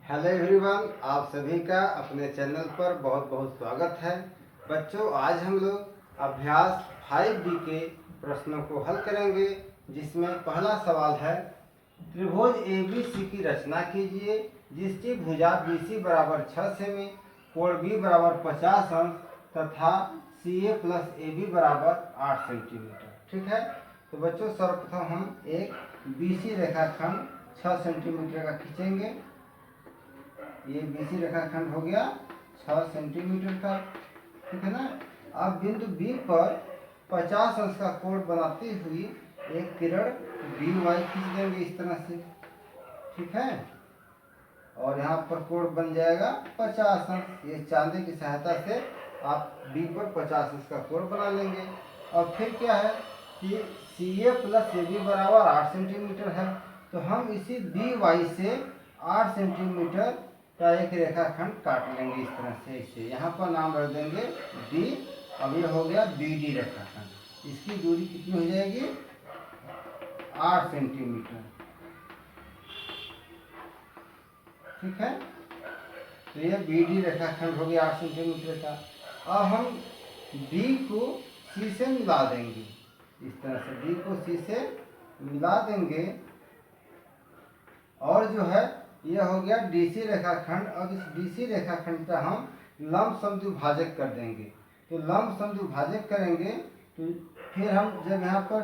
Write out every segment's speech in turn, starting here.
Hello everyone, आप सभी का अपने चैनल पर बहुत बहुत स्वागत है। बच्चों, आज हम लोग अभ्यास 5B के प्रश्नों को हल करेंगे, जिसमें पहला सवाल है त्रिभुज ABC की रचना कीजिए जिसकी भुजा BC बराबर 6 सेमी, कोण B बराबर 50 अंश तथा CA प्लस AB बराबर 8 सेंटीमीटर। ठीक है, तो बच्चों सर्वप्रथम हम एक BC रेखाखंड 6 सेंटीमीटर का खींचेंगे। ये BC रेखाखंड हो गया 6 सेंटीमीटर का। ठीक है ना। अब बिंदु B पर 50 अंश का कोण बनाती हुई एक किरण BY खींच देंगे इस तरह से। ठीक है, और यहाँ पर कोण बन जाएगा 50 अंश। ये चांदी की सहायता से आप B पर 50 अंश का कोण बना लेंगे। और फिर क्या है कि CA प्लस AB बराबर 8 सेंटीमीटर है, तो हम इसी BY से 8 सेंटीमीटर का एक रेखाखंड काट लेंगे इस तरह से। इसे यहाँ पर नाम रख देंगे D। अब ये हो गया BD रेखाखंड। इसकी दूरी कितनी हो जाएगी? 8 सेंटीमीटर। ठीक है, तो ये BD रेखाखंड हो गया 8 सेंटीमीटर का। अब हम D को C से मिला देंगे इस तरह से। D को C से मिला देंगे और जो है यह हो गया DC रेखाखंड। अब इस DC रेखाखंड का हम लंब समद्विभाजक कर देंगे। तो लंब समद्विभाजक करेंगे तो फिर हम जब यहाँ पर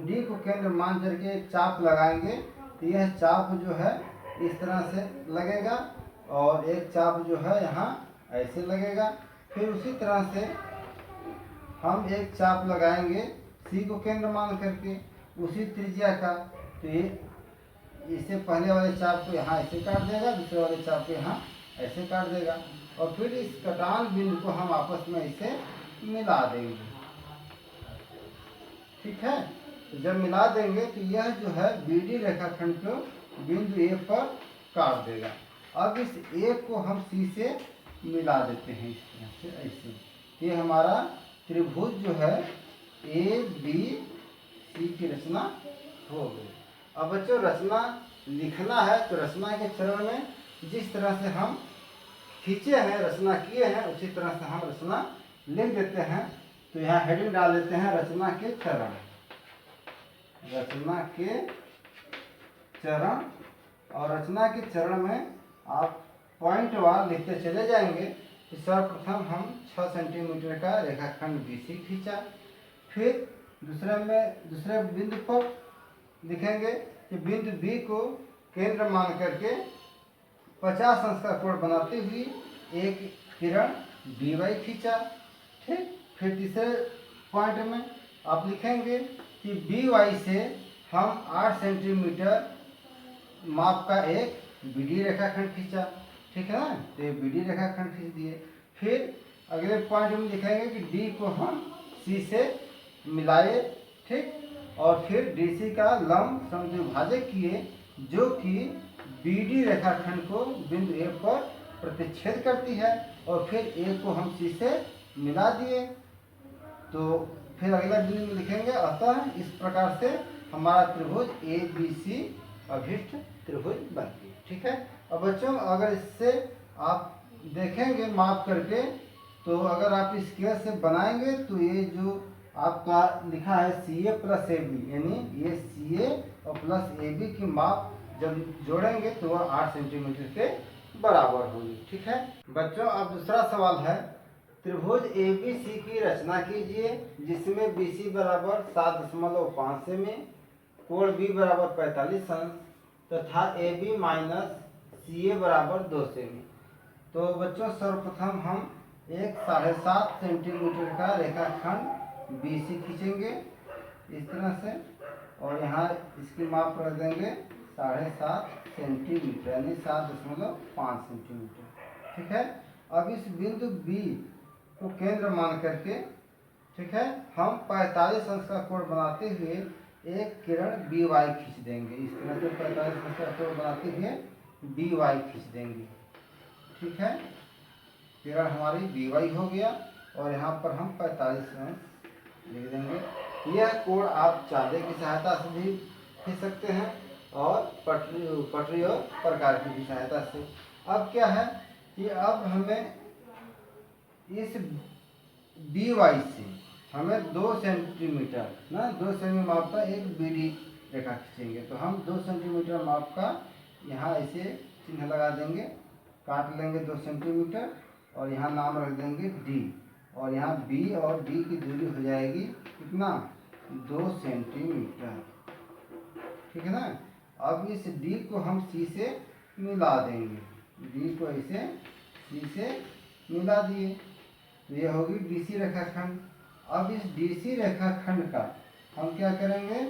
D को केंद्र मान करके एक चाप लगाएंगे तो यह चाप जो है इस तरह से लगेगा और एक चाप जो है यहाँ ऐसे लगेगा। फिर उसी तरह से हम एक चाप लगाएंगे C को केंद्र मान करके उसी त्रिज्या का। तो ये इससे पहले वाले चाप को यहाँ ऐसे काट देगा, दूसरे वाले चाप को यहाँ ऐसे काट देगा और फिर इस कटान बिंदु को हम आपस में इसे मिला देंगे। ठीक है, तो जब मिला देंगे तो यह जो है BD रेखाखंड को बिंदु A पर काट देगा। अब इस A को हम C से मिला देते हैं इस तरह से ऐसे। ये हमारा त्रिभुज जो है ABC की रचना हो गई। अब बच्चों रचना लिखना है तो रचना के चरण में जिस तरह से हम खींचे हैं, रचना किए हैं, उसी तरह से हम रचना लिख देते हैं। तो यहाँ हेडिंग डाल देते हैं रचना के चरण। रचना के चरण, और रचना के चरण में आप पॉइंट वार लिखते चले जाएंगे। तो सर्वप्रथम हम 6 सेंटीमीटर का रेखाखंड BC खींचा। फिर दूसरे बिंदु पर लिखेंगे कि बिंदु B को केंद्र मान करके 50 अंश का कोण बनाती हुई एक किरण BY खींचा। ठीक, फिर तीसरे पॉइंट में आप लिखेंगे कि BY से हम 8 सेंटीमीटर माप का एक BD रेखाखंड खींचा। ठीक है ना, तो ये BD रेखाखंड खींच दिए। फिर अगले पॉइंट में लिखेंगे कि D को हम C से मिलाए। ठीक, और फिर DC का लंब समद्विभाजक किए जो कि BD रेखाखंड को बिंदु A पर प्रतिच्छेद करती है और फिर A को हम C से मिला दिए। तो फिर अगला बिंदु में लिखेंगे अतः इस प्रकार से हमारा त्रिभुज ABC अभिष्ट त्रिभुज बन गया। ठीक है, अब बच्चों अगर इससे आप देखेंगे माप करके तो अगर आप स्केल से बनाएंगे तो ये जो आपका लिखा है CA प्लस AB, यानी ये CA और प्लस AB की माप जब जोड़ेंगे तो वह 8 सेंटीमीटर के बराबर होगी। ठीक है बच्चों, अब दूसरा सवाल है त्रिभुज ABC की रचना कीजिए जिसमें BC बराबर 7.5 सेमी, कोण B बराबर 45 अंश तथा AB माइनस CA बराबर 2 सेमी। तो बच्चों सर्वप्रथम हम एक 7.5 सेंटीमीटर का रेखाखंड BC खींचेंगे इस तरह से और यहाँ इसकी माप रख देंगे 7.5 सेंटीमीटर यानी 7.5 सेंटीमीटर। ठीक है, अब इस बिंदु B को केंद्र मान करके ठीक है हम 45 अंश का कोण बनाते हुए एक किरण BY खींच देंगे इस तरह से। 45 अंश का कोण बनाते हुए BY खींच देंगे। ठीक है, किरण हमारी BY हो गया और यहाँ पर हम 45 अंश लिख देंगे। यह कोण आप चांदे की सहायता से भी खींच सकते हैं और पटरी और प्रकार की सहायता से। अब क्या है कि अब हमें इस बी वाई से हमें 2 सेंटीमीटर ना 2 सेंटीमीटर माप का एक बीडी रेखा खींचेंगे। तो हम 2 सेंटीमीटर माप का यहाँ ऐसे चिन्ह लगा देंगे, काट लेंगे 2 सेंटीमीटर और यहाँ नाम रख देंगे डी, और यहाँ बी और डी की दूरी हो जाएगी कितना 2 सेंटीमीटर, ठीक है ना। अब इस डी को हम सी से मिला देंगे, डी को ऐसे सी से मिला दिए तो ये होगी डीसी रेखाखंड। अब इस डीसी रेखाखंड का हम क्या करेंगे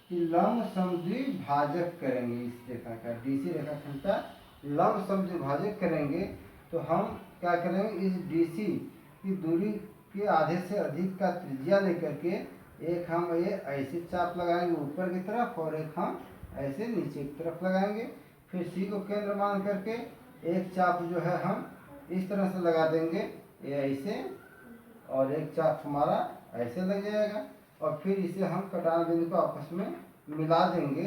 कि लंब समद्विभाजक करेंगे। इस रेखा का डीसी रेखाखंड का लंब समद्विभाजक करेंगे तो हम क्या करेंगे, इस डीसी की दूरी के आधे से अधिक का त्रिज्या लेकर के एक हम ये ऐसे चाप लगाएंगे ऊपर की तरफ और एक हम ऐसे नीचे की तरफ लगाएंगे। फिर सी को केंद्र मान करके एक चाप जो है हम इस तरह से लगा देंगे ये ऐसे, और एक चाप हमारा ऐसे लग जाएगा, और फिर इसे हम कटान बिंदु को आपस में मिला देंगे।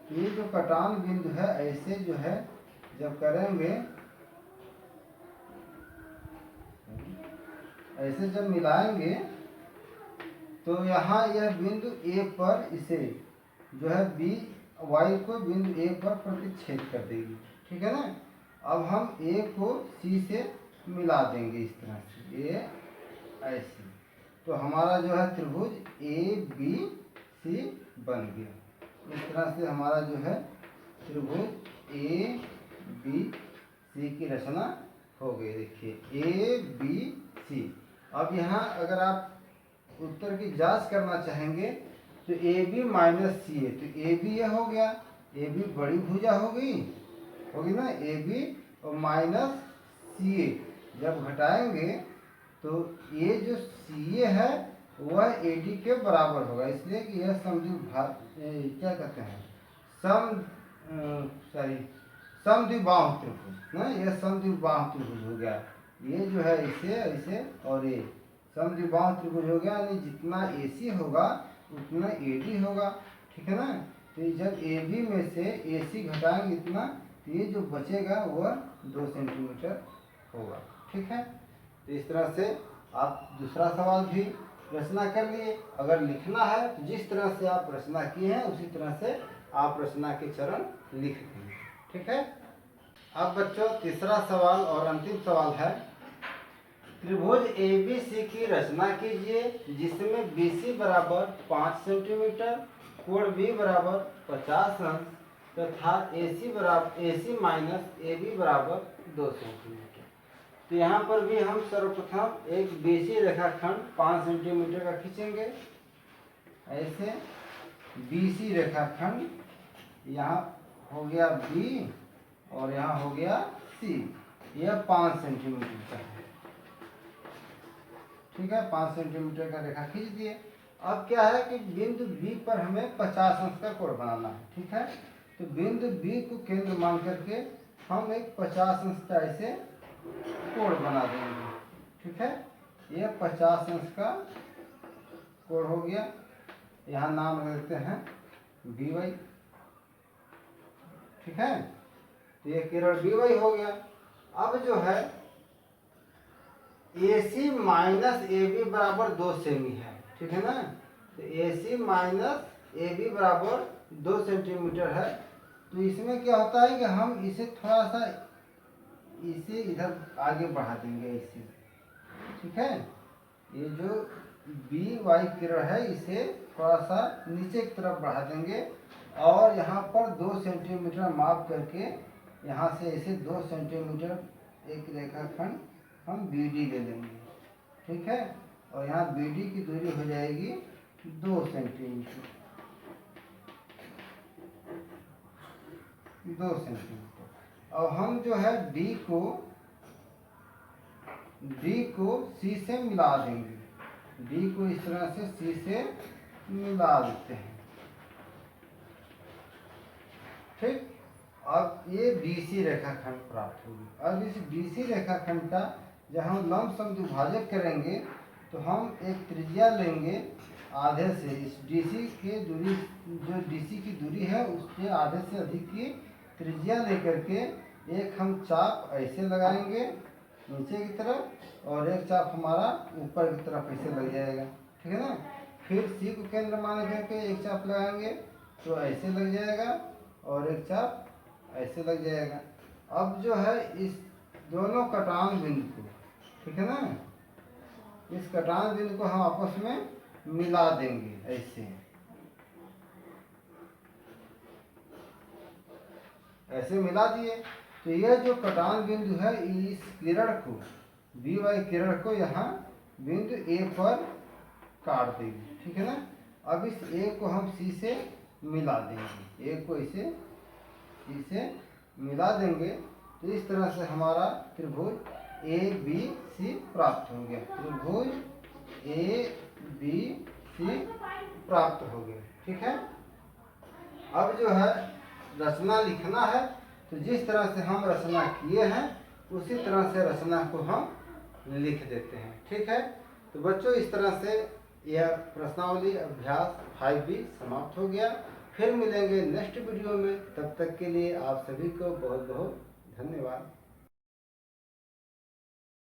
तो ये जो कटान बिंदु है ऐसे जो है जब करेंगे, ऐसे जब मिलाएंगे तो यहाँ यह बिंदु ए पर इसे जो है बी वाई को बिंदु ए पर प्रतिच्छेद कर देगी, ठीक है ना। अब हम ए को सी से मिला देंगे इस तरह से, ए ऐसे, तो हमारा जो है त्रिभुज ए बी सी बन गया। इस तरह से हमारा जो है त्रिभुज ए बी सी की रचना हो गई। देखिए ए बी सी। अब यहाँ अगर आप उत्तर की जांच करना चाहेंगे तो ए बी माइनस सी ए, तो ए बी यह हो गया, ए बी बड़ी भुजा होगी ना, ए बी और माइनस सी ए जब घटाएंगे तो ये जो सी ए है वह ए डी के बराबर होगा, इसलिए कि यह समद्विभाजक क्या कहते हैं समद्विबाहु त्रिभुज ना, यह समद्विबाहु त्रिभुज हो गया। ये जो है इसे ऐसे और ये समद्विबाहु त्रिभुज हो गया, यानी जितना ए सी होगा उतना ए डी होगा, ठीक है ना। तो जब ए बी में से ए सी घटाएंगे इतना तो ये जो बचेगा वह 2 सेंटीमीटर होगा, ठीक है। तो इस तरह से आप दूसरा सवाल भी रचना कर लिए। अगर लिखना है तो जिस तरह से आप रचना किए हैं उसी तरह से आप रचना के चरण लिख देंगे, ठीक है। अब बच्चों तीसरा सवाल और अंतिम सवाल है, त्रिभुज ए बी सी की रचना कीजिए जिसमें बी सी बराबर 5 सेंटीमीटर, कोण बी बराबर 50 अंश तथा ए सी माइनस ए बी बराबर 2 सेंटीमीटर। तो यहाँ पर भी हम सर्वप्रथम एक बीसी रेखाखंड 5 सेंटीमीटर का खींचेंगे, ऐसे बीसी रेखाखंड, यहाँ हो गया बी और यहाँ हो गया सी, यह 5 सेंटीमीटर का है, ठीक है। 5 सेंटीमीटर का रेखा खींच दिए। अब क्या है कि बिंदु बी पर हमें 50 अंश का कोण बनाना है, ठीक है। तो बिंदु बी को केंद्र मान करके हम एक 50 अंश का ऐसे कोण बना देंगे, ठीक है। यह 50 अंश का कोण हो गया, यहाँ नाम देते हैं बी वाई, ठीक है। तो ये केवल बी वाई हो गया। अब जो है ए सी माइनस ए बी बराबर 2 सेमी है, ठीक है ना। तो ए सी माइनस ए बी बराबर 2 सेंटीमीटर है। तो इसमें क्या होता है कि हम इसे थोड़ा सा इसे इधर आगे बढ़ा देंगे ऐसे, ठीक है। ये जो बी वाई किरण है इसे थोड़ा सा नीचे की तरफ बढ़ा देंगे और यहाँ पर 2 सेंटीमीटर माप करके यहाँ से ऐसे 2 सेंटीमीटर एक रेखाखंड हम बी डी ले लेंगे, ठीक है। और यहाँ बी डी की दूरी हो जाएगी 2 सेंटीमीटर, 2 सेंटीमीटर। और हम जो है डी को सी से मिला देंगे, डी को इस तरह से सी से मिला देते हैं, ठीक। अब ये बीसी रेखाखंड प्राप्त होगी। अब इस बीसी रेखाखंड का जब हम लंब समद्विभाजक करेंगे तो हम एक त्रिज्या लेंगे आधे से इस डीसी की दूरी, जो डीसी की दूरी है उसके आधे से अधिक की त्रिज्या लेकर के एक हम चाप ऐसे लगाएंगे नीचे की तरफ और एक चाप हमारा ऊपर की तरफ ऐसे लग जाएगा, ठीक है ना। फिर सी को केंद्र मान करके एक चाप लगाएंगे तो ऐसे लग जाएगा और एक चाप ऐसे लग जाएगा। अब जो है इस दोनों कटान बिंदु को, ठीक है ना, इस कटान बिंदु को हम आपस में मिला देंगे ऐसे, ऐसे मिला दिए तो यह जो कटान बिंदु है इस किरण को, बी वाई किरण को यहाँ बिंदु ए पर काट देगी, ठीक है ना। अब इस ए को हम सी से मिला देंगे, ए को इसे सी से मिला देंगे तो इस तरह से हमारा त्रिभुज ए बी सी प्राप्त हो गया, त्रिभुज ए बी सी प्राप्त हो गया, ठीक है। अब जो है रचना लिखना है तो जिस तरह से हम रचना किए हैं उसी तरह से रचना को हम लिख देते हैं, ठीक है। तो बच्चों इस तरह से यह प्रश्नावली अभ्यास 5B समाप्त हो गया। फिर मिलेंगे नेक्स्ट वीडियो में, तब तक के लिए आप सभी को बहुत बहुत धन्यवाद।